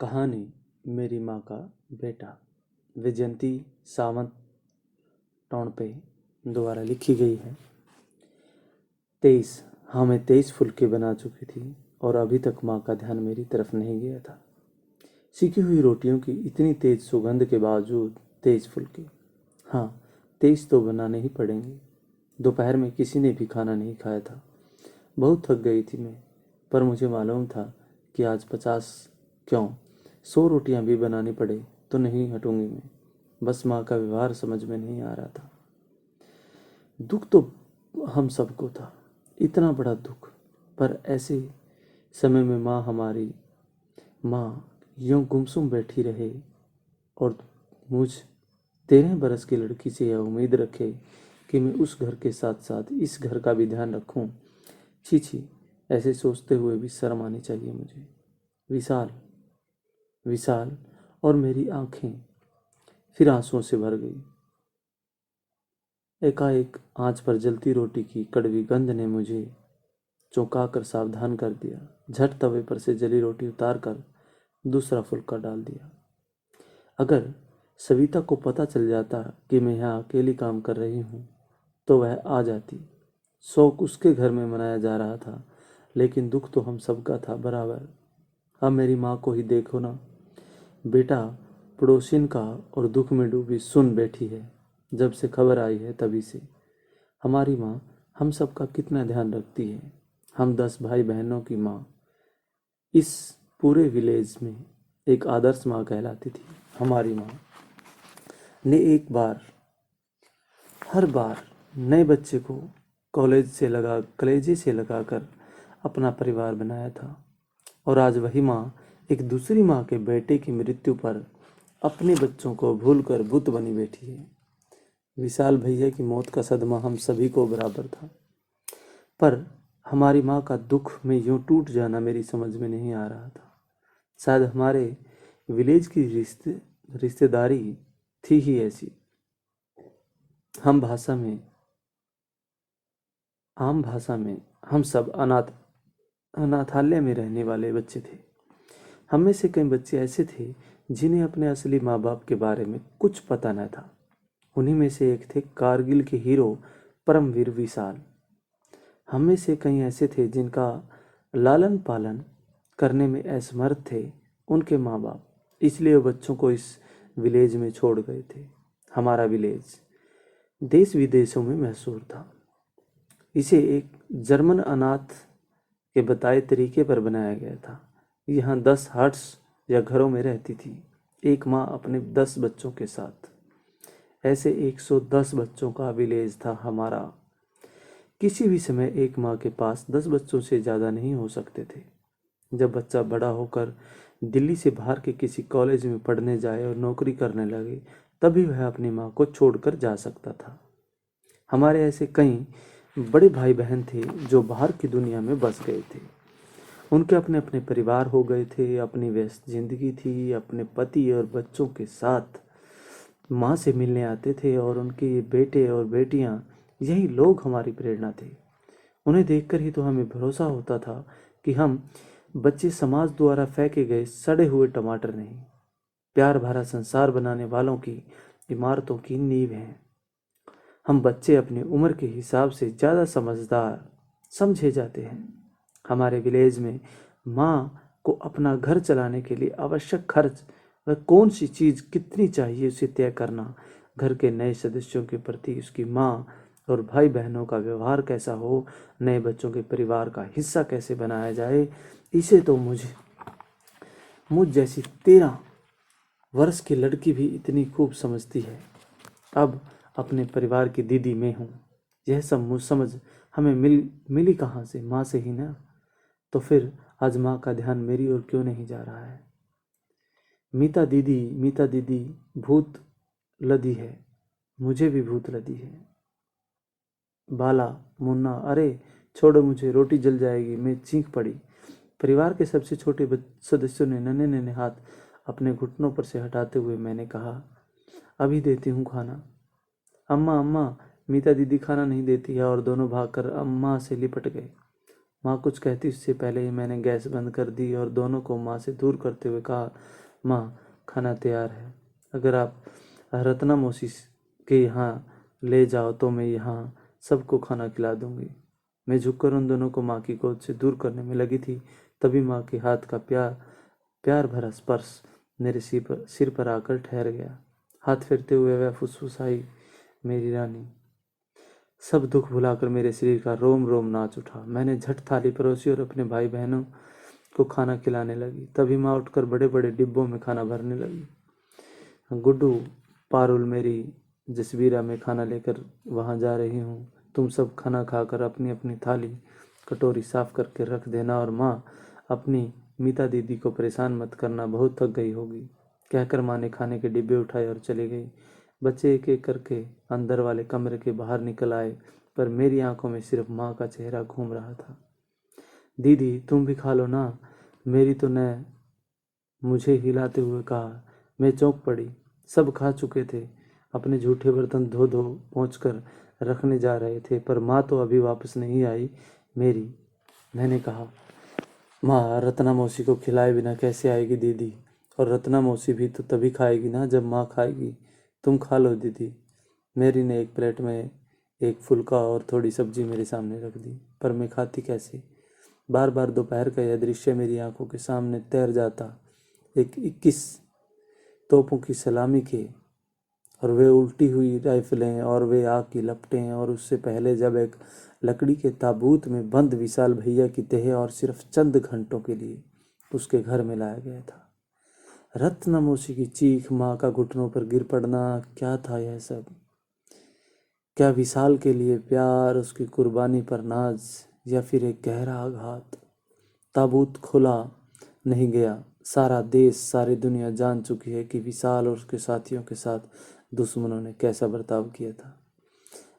कहानी मेरी माँ का बेटा विजयंती सावंत टोणपे द्वारा लिखी गई है। 23 हाँ, मैं 23 फुलके बना चुकी थी और अभी तक माँ का ध्यान मेरी तरफ नहीं गया था। सिकी हुई रोटियों की इतनी तेज सुगंध के बावजूद 23 फुलके, हाँ 23 तो बनाने ही पड़ेंगे। दोपहर में किसी ने भी खाना नहीं खाया था। बहुत थक गई थी मैं, पर मुझे मालूम था कि आज 50 क्यों 100 रोटियां भी बनानी पड़े तो नहीं हटूंगी मैं। बस माँ का व्यवहार समझ में नहीं आ रहा था। दुख तो हम सबको था, इतना बड़ा दुख, पर ऐसे समय में माँ यूं गुमसुम बैठी रहे और मुझ 13 बरस की लड़की से यह उम्मीद रखे कि मैं उस घर के साथ साथ इस घर का भी ध्यान रखूं। छी छी, ऐसे सोचते हुए भी शर्म आनी चाहिए मुझे। विशाल विशाल और मेरी आंखें फिर आंसुओं से भर गई। एकाएक आंच पर जलती रोटी की कड़वी गंध ने मुझे चौंका कर सावधान कर दिया। झट तवे पर से जली रोटी उतार कर दूसरा फुलका डाल दिया। अगर सविता को पता चल जाता कि मैं यहाँ अकेली काम कर रही हूँ तो वह आ जाती। शौक उसके घर में मनाया जा रहा था, लेकिन दुख तो हम सबका था बराबर। अब मेरी माँ को ही देखो ना बेटा, पड़ोसिन का, और दुख में डूबी सुन बैठी है। जब से खबर आई है तभी से हमारी माँ हम सबका कितना ध्यान रखती है। हम 10 भाई बहनों की माँ इस पूरे विलेज में एक आदर्श माँ कहलाती थी। हमारी माँ ने हर बार नए बच्चे को कलेजे से लगाकर अपना परिवार बनाया था। और आज वही माँ एक दूसरी माँ के बेटे की मृत्यु पर अपने बच्चों को भूलकर बुत बनी बैठी है। विशाल भैया की मौत का सदमा हम सभी को बराबर था, पर हमारी माँ का दुख में यूं टूट जाना मेरी समझ में नहीं आ रहा था। शायद हमारे विलेज की रिश्तेदारी थी ही ऐसी। हम भाषा में आम भाषा में हम सब अनाथालय में रहने वाले बच्चे थे। हम में से कई बच्चे ऐसे थे जिन्हें अपने असली माँ बाप के बारे में कुछ पता न था। उन्हीं में से एक थे कारगिल के हीरो परमवीर विशाल। हम में से कई ऐसे थे जिनका लालन पालन करने में असमर्थ थे उनके माँ बाप, इसलिए वो बच्चों को इस विलेज में छोड़ गए थे। हमारा विलेज देश विदेशों में मशहूर था। इसे एक जर्मन अनाथ के बताए तरीके पर बनाया गया था। यहाँ 10 हट्स या घरों में रहती थी एक माँ अपने 10 बच्चों के साथ। ऐसे 110 बच्चों का विलेज था हमारा। किसी भी समय एक माँ के पास 10 बच्चों से ज़्यादा नहीं हो सकते थे। जब बच्चा बड़ा होकर दिल्ली से बाहर के किसी कॉलेज में पढ़ने जाए और नौकरी करने लगे, तभी वह अपनी माँ को छोड़कर जा सकता था। हमारे ऐसे कई बड़े भाई बहन थे जो बाहर की दुनिया में बस गए थे। उनके अपने अपने परिवार हो गए थे, अपनी व्यस्त जिंदगी थी। अपने पति और बच्चों के साथ माँ से मिलने आते थे और उनके ये बेटे और बेटियां, यही लोग हमारी प्रेरणा थे। उन्हें देखकर ही तो हमें भरोसा होता था कि हम बच्चे समाज द्वारा फेंके गए सड़े हुए टमाटर नहीं, प्यार भरा संसार बनाने वालों की इमारतों की नींव हैं। हम बच्चे अपनी उम्र के हिसाब से ज़्यादा समझदार समझे जाते हैं। हमारे विलेज में माँ को अपना घर चलाने के लिए आवश्यक खर्च वह कौन सी चीज़ कितनी चाहिए उसे तय करना, घर के नए सदस्यों के प्रति उसकी माँ और भाई बहनों का व्यवहार कैसा हो, नए बच्चों के परिवार का हिस्सा कैसे बनाया जाए, इसे तो मुझ जैसी 13 वर्ष की लड़की भी इतनी खूब समझती है। अब अपने परिवार की दीदी मैं हूँ। यह सब मुझ समझ हमें मिली कहाँ से? माँ से ही ना। तो फिर आज माँ का ध्यान मेरी ओर क्यों नहीं जा रहा है? मीता दीदी भूत लदी है, मुझे भी भूत लदी है। बाला, मुन्ना, अरे छोड़ो मुझे, रोटी जल जाएगी, मैं चीख पड़ी। परिवार के सबसे छोटे सदस्यों ने नन्हे नन्हे हाथ अपने घुटनों पर से हटाते हुए मैंने कहा, अभी देती हूँ खाना। अम्मा अम्मा, मीता दीदी खाना नहीं देती है, और दोनों भागकर अम्मा से लिपट गए। माँ कुछ कहती उससे पहले ही मैंने गैस बंद कर दी और दोनों को माँ से दूर करते हुए कहा, माँ खाना तैयार है, अगर आप रत्ना मौसी के यहाँ ले जाओ तो मैं यहाँ सबको खाना खिला दूंगी। मैं झुककर उन दोनों को माँ की गोद से दूर करने में लगी थी, तभी माँ के हाथ का प्यार प्यार भरा स्पर्श मेरे सिर पर आकर ठहर गया। हाथ फेरते हुए वह फुसफुसाई, मेरी रानी। सब दुख भुलाकर मेरे शरीर का रोम रोम नाच उठा। मैंने झट थाली परोसी और अपने भाई बहनों को खाना खिलाने लगी। तभी माँ उठकर बड़े बड़े डिब्बों में खाना भरने लगी। गुड्डू, पारुल, मेरी जसबीरा, मैं खाना लेकर वहाँ जा रही हूँ, तुम सब खाना खाकर अपनी अपनी थाली कटोरी साफ करके रख देना, और माँ अपनी मीता दीदी को परेशान मत करना, बहुत थक गई होगी। कहकर माँ ने खाने के डिब्बे उठाए और चली गई। बच्चे एक एक करके अंदर वाले कमरे के बाहर निकल आए, पर मेरी आंखों में सिर्फ माँ का चेहरा घूम रहा था। दीदी तुम भी खा लो ना, मेरी तो ने मुझे हिलाते हुए कहा। मैं चौंक पड़ी। सब खा चुके थे, अपने झूठे बर्तन धो धो पोंछ कर रखने जा रहे थे, पर माँ तो अभी वापस नहीं आई। मैंने कहा, माँ रत्ना मौसी को खिलाए बिना कैसे आएगी दीदी, और रत्ना मौसी भी तो तभी खाएगी ना जब माँ खाएगी। तुम खा लो दीदी। मेरी ने एक प्लेट में एक फुल्का और थोड़ी सब्जी मेरे सामने रख दी, पर मैं खाती कैसे। बार बार दोपहर का यह दृश्य मेरी आंखों के सामने तैर जाता। एक 21 तोपों की सलामी के, और वे उल्टी हुई राइफलें, और वे आग की लपटें, और उससे पहले जब एक लकड़ी के ताबूत में बंद विशाल भैया की देह और सिर्फ चंद घंटों के लिए उसके घर में लाया गया था। रत्नमोशी की चीख, माँ का घुटनों पर गिर पड़ना, क्या था यह सब? क्या विशाल के लिए प्यार, उसकी कुर्बानी पर नाज, या फिर एक गहरा आघात? ताबूत खोला नहीं गया। सारा देश, सारी दुनिया जान चुकी है कि विशाल और उसके साथियों के साथ दुश्मनों ने कैसा बर्ताव किया था।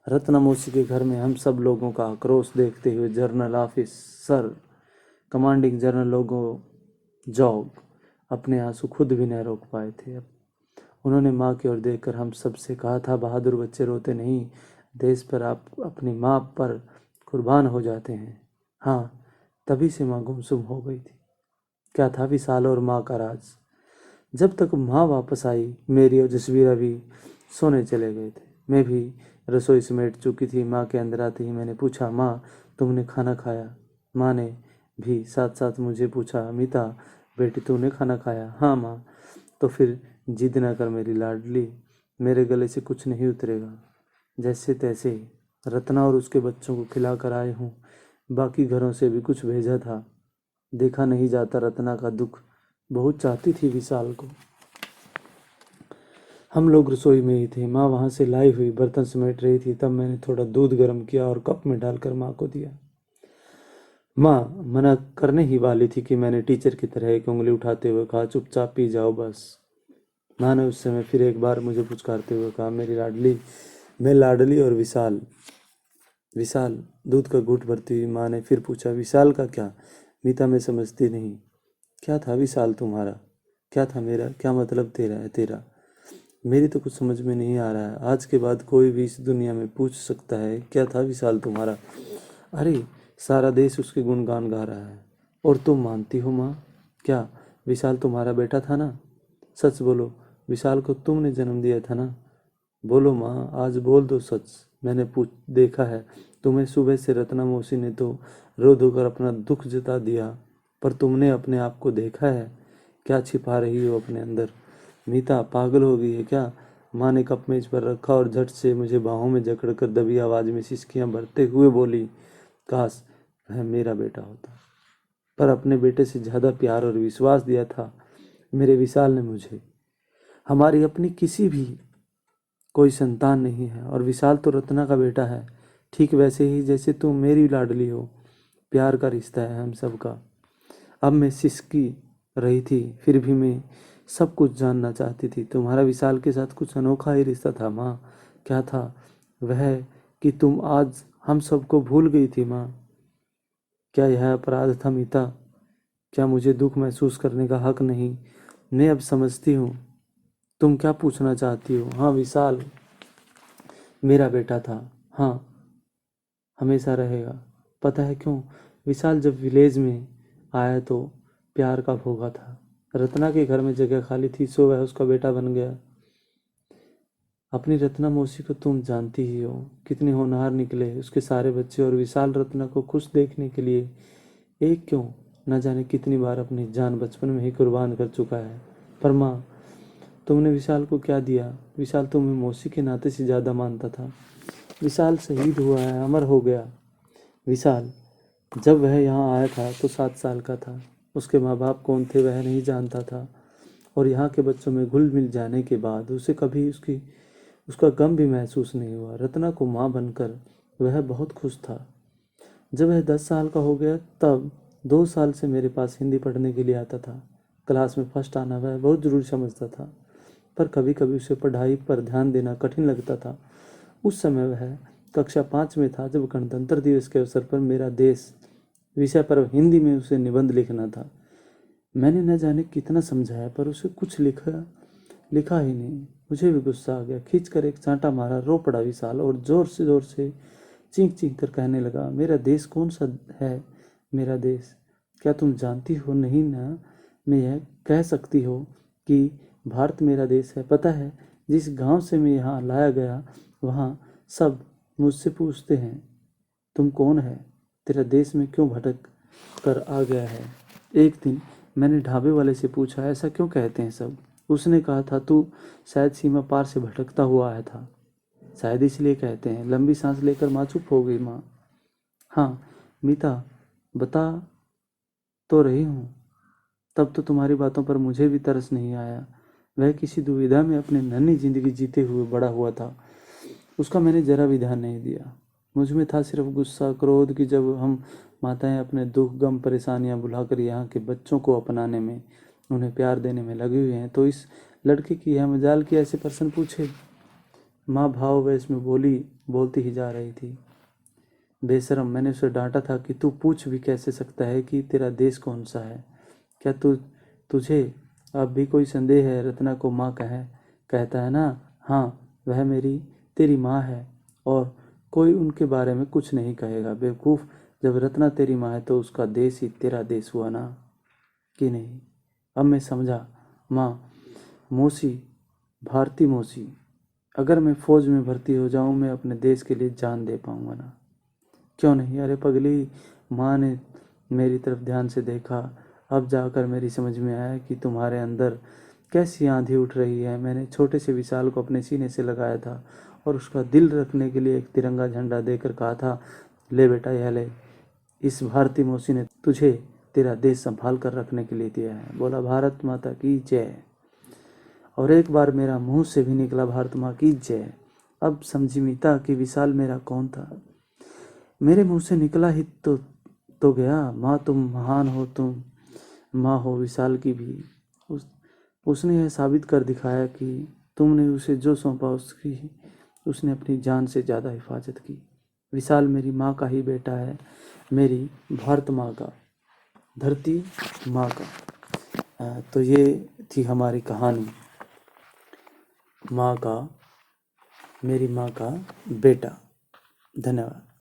रत्नमोशी के घर में हम सब लोगों का आक्रोश देखते हुए जनरल ऑफिसर, कमांडिंग जनरल लोगों जॉग अपने आंसू खुद भी न रोक पाए थे। अब उन्होंने माँ की ओर देखकर हम सब से कहा था, बहादुर बच्चे रोते नहीं, देश पर आप अपनी माँ पर कुर्बान हो जाते हैं। हाँ, तभी से माँ गुमसुम हो गई थी। क्या था विशाल और माँ का राज? जब तक माँ वापस आई, मेरी और जसवीरा भी सोने चले गए थे। मैं भी रसोई समेट चुकी थी। माँ के अंदर आते ही मैंने पूछा, माँ तुमने खाना खाया? माँ ने भी साथ साथ मुझे पूछा, मीता बेटी तूने खाना खाया? हाँ माँ। तो फिर जिद न कर मेरी लाडली, मेरे गले से कुछ नहीं उतरेगा। जैसे तैसे रत्ना और उसके बच्चों को खिला कर आए हूँ। बाकी घरों से भी कुछ भेजा था, देखा नहीं जाता रत्ना का दुख। बहुत चाहती थी विशाल को। हम लोग रसोई में ही थे। माँ वहाँ से लाई हुई बर्तन समेट रही थी। तब मैंने थोड़ा दूध गर्म किया और कप में डालकर माँ को दिया। माँ मना करने ही वाली थी कि मैंने टीचर की तरह एक उंगली उठाते हुए कहा, चुपचाप पी जाओ बस। माँ ने उस समय फिर एक बार मुझे पुचकारते हुए कहा, मेरी लाडली, मैं लाडली और विशाल। विशाल, दूध का घूंट भरती हुई माँ ने फिर पूछा, विशाल का क्या? मीता मैं समझती नहीं। क्या था विशाल तुम्हारा? क्या था मेरा? क्या मतलब तेरा है तेरा? मेरी तो कुछ समझ में नहीं आ रहा है। आज के बाद कोई भी इस दुनिया में पूछ सकता है, क्या था विशाल तुम्हारा? अरे सारा देश उसके गुणगान गा रहा है, और तुम मानती हो माँ? क्या विशाल तुम्हारा बेटा था ना? सच बोलो, विशाल को तुमने जन्म दिया था ना? बोलो माँ, आज बोल दो सच। मैंने पूछ देखा है तुम्हें। सुबह से रत्ना मौसी ने तो रो धो कर अपना दुख जता दिया, पर तुमने अपने आप को देखा है? क्या छिपा रही हो अपने अंदर? मीता पागल हो गई है क्या? माँ ने कप मेज पर रखा और झट से मुझे बाहों में जकड़ कर दबी आवाज में सिसकियां भरते हुए बोली, काश वह मेरा बेटा होता, पर अपने बेटे से ज्यादा प्यार और विश्वास दिया था मेरे विशाल ने मुझे। हमारी अपनी किसी भी कोई संतान नहीं है, और विशाल तो रत्ना का बेटा है, ठीक वैसे ही जैसे तुम मेरी लाडली हो। प्यार का रिश्ता है हम सबका। अब मैं सिसकी रही थी, फिर भी मैं सब कुछ जानना चाहती थी। तुम्हारा विशाल के साथ कुछ अनोखा ही रिश्ता था माँ। क्या था वह कि तुम आज हम सबको भूल गई थी माँ? क्या यह अपराध था मीता? क्या मुझे दुख महसूस करने का हक नहीं? मैं अब समझती हूँ तुम क्या पूछना चाहती हो। हाँ, विशाल मेरा बेटा था। हाँ, हमेशा रहेगा। पता है क्यों? विशाल जब विलेज में आया तो प्यार का भोगा था। रत्ना के घर में जगह खाली थी, सो वह उसका बेटा बन गया। अपनी रत्ना मौसी को तुम जानती ही हो, कितने होनहार निकले उसके सारे बच्चे, और विशाल रत्ना को खुश देखने के लिए एक क्यों न जाने कितनी बार अपनी जान बचपन में ही कुर्बान कर चुका है। पर माँ, तुमने विशाल को क्या दिया? विशाल तुम्हें मौसी के नाते से ज़्यादा मानता था। विशाल शहीद हुआ है, अमर हो गया। विशाल जब वह यहाँ आया था तो 7 साल का था। उसके माँ बाप कौन थे वह नहीं जानता था, और यहाँ के बच्चों में घुल मिल जाने के बाद उसे कभी उसका गम भी महसूस नहीं हुआ। रत्ना को माँ बनकर वह बहुत खुश था। जब वह 10 साल का हो गया तब 2 साल से मेरे पास हिंदी पढ़ने के लिए आता था। क्लास में फर्स्ट आना वह बहुत ज़रूरी समझता था, पर कभी कभी उसे पढ़ाई पर ध्यान देना कठिन लगता था। उस समय वह कक्षा 5 में था जब गणतंत्र दिवस के अवसर पर मेरा देश विषय पर हिंदी में उसे निबंध लिखना था। मैंने न जाने कितना समझाया पर उसे कुछ लिखा ही नहीं। मुझे भी गुस्सा आ गया, खींच कर एक चांटा मारा। रो पड़ा विशाल और जोर से चीख चीख कर कहने लगा, मेरा देश कौन सा है? मेरा देश क्या तुम जानती हो नहीं ना? मैं यह कह सकती हो कि भारत मेरा देश है। पता है, जिस गांव से मैं यहाँ लाया गया वहाँ सब मुझसे पूछते हैं, तुम कौन है? तेरा देश में क्यों भटक कर आ गया है? एक दिन मैंने ढाबे वाले से पूछा, ऐसा क्यों कहते हैं सब? उसने कहा था, तू शायद सीमा पार से भटकता हुआ आया था, शायद इसलिए कहते हैं। लंबी सांस लेकर माँ चुप हो गई। माँ, हाँ मीता, बता तो रही हूँ। तब तो तुम्हारी बातों पर मुझे भी तरस नहीं आया। वह किसी दुविधा में अपनी नन्ही जिंदगी जीते हुए बड़ा हुआ था। उसका मैंने जरा भी ध्यान नहीं दिया। मुझ में था सिर्फ गुस्सा, क्रोध कि जब हम माताएं अपने दुख, गम, परेशानियां भुलाकर यहाँ के बच्चों को अपनाने में, उन्हें प्यार देने में लगी हुई हैं, तो इस लड़के की यह मजाल कि ऐसे प्रश्न पूछे। माँ भाव वेश में बोलती ही जा रही थी। बेशरम, मैंने उसे डांटा था कि तू पूछ भी कैसे सकता है कि तेरा देश कौन सा है? क्या तुझे अब भी कोई संदेह है? रत्ना को माँ कहता है ना? हाँ, वह तेरी माँ है और कोई उनके बारे में कुछ नहीं कहेगा। बेवकूफ़, जब रत्ना तेरी माँ है तो उसका देश ही तेरा देश हुआ ना, कि नहीं? अब मैं समझा माँ। मौसी, भारती मौसी, अगर मैं फौज में भर्ती हो जाऊं, मैं अपने देश के लिए जान दे पाऊंगा ना? क्यों नहीं? अरे पगली, माँ ने मेरी तरफ ध्यान से देखा। अब जाकर मेरी समझ में आया कि तुम्हारे अंदर कैसी आंधी उठ रही है। मैंने छोटे से विशाल को अपने सीने से लगाया था और उसका दिल रखने के लिए एक तिरंगा झंडा देकर कहा था, ले बेटा यह ले, इस भारती मौसी ने तुझे तेरा देश संभाल कर रखने के लिए दिया है। बोला भारत माता की जय। और एक बार मेरा मुंह से भी निकला भारत माँ की जय। अब समझी मीता कि विशाल मेरा कौन था। मेरे मुंह से निकला ही तो गया। माँ तुम महान हो, तुम माँ हो विशाल की भी। उसने यह साबित कर दिखाया कि तुमने उसे जो सौंपा उसने अपनी जान से ज़्यादा हिफाजत की। विशाल मेरी माँ का ही बेटा है, मेरी भारत माँ का, धरती माँ का। तो ये थी हमारी कहानी, माँ का, मेरी माँ का बेटा। धन्यवाद।